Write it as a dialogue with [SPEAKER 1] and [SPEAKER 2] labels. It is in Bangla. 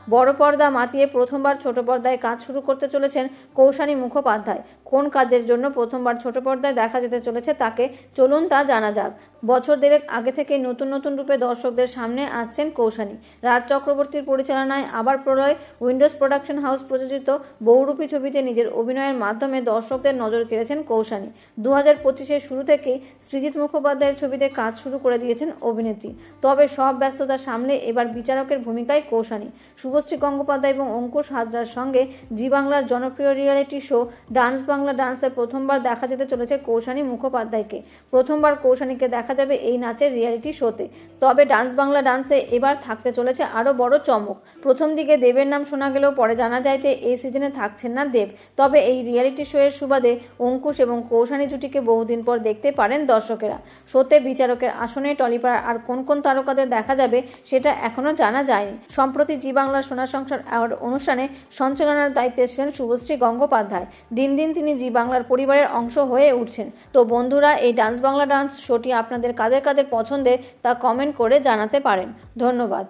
[SPEAKER 1] বড় পর্দা মাতিয়ে প্রথমবার ছোট পর্দায় কাজ শুরু করতে চলেছেন কৌশানী মুখোপাধ্যায়। কোন কাজের জন্য প্রথমবার ছোট পর্দায় দেখা যেতে চলেছে তাকে চলুন তা জানা যাক। বছর দেড়েক আগে থেকে নতুন নতুন রূপে দর্শকদের সামনে আসছেন কৌশানী। রাজ চক্রবর্তীর পরিচালনায় আবার প্রলয় উইন্ডোজ প্রোডাকশন হাউস প্রযোজিত বহুরূপী ছবিতে নিজের অভিনয়ের মাধ্যমে দর্শকদের নজর কেড়েছেন কৌশানী। 2025-এর শুরু থেকেই সৃজিত মুখোপাধ্যায়ের ছবিতে কাজ শুরু করে দিয়েছেন অভিনেত্রী। তবে সব ব্যস্ততা সামলে এবার বিচারকের ভূমিকায় কৌশানী। শুভশ্রী গঙ্গোপাধ্যায় এবং অঙ্কুশ হাজরার সঙ্গে জি বাংলার জনপ্রিয় রিয়েলিটি শো ডান্স বাংলা ডান্সে প্রথমবার দেখা যেতে চলেছে কৌশানী মুখোপাধ্যায়কে। প্রথমবার কৌশানীকে দেখা যাবে এই নাচের রিয়েলিটি শোতে। তবে ডান্স বাংলা ডান্সে এবার থাকতে চলেছে আরও বড় চমক। প্রথম দিকে দেবের নাম শোনা গেলেও পরে জানা যায় যে এই সিজনে থাকছেন না দেব। তবে এই রিয়েলিটি শো এর সুবাদে অঙ্কুশ এবং কৌশানী জুটিকে বহুদিন পর দেখতে পারেন দর্শকেরা। শোতে বিচারকের আসনে টলিপাড়ার আর কোন কোন তারকাদের দেখা যাবে সেটা এখনো জানা যায়নি। সম্প্রতি জি বাংলার সোনা সংসার অ্যাওয়ার্ড অনুষ্ঠানে সঞ্চালনার দায়িত্বে ছিলেন শুভশ্রী গঙ্গোপাধ্যায়। দিন দিন তিনি জি বাংলার পরিবারের অংশ হয়ে উঠছেন। তো বন্ধুরা, এই ডান্স বাংলা ডান্স শোটি আপনাদের কাদের কাদের পছন্দের তা কমেন্ট করে জানাতে পারেন। ধন্যবাদ।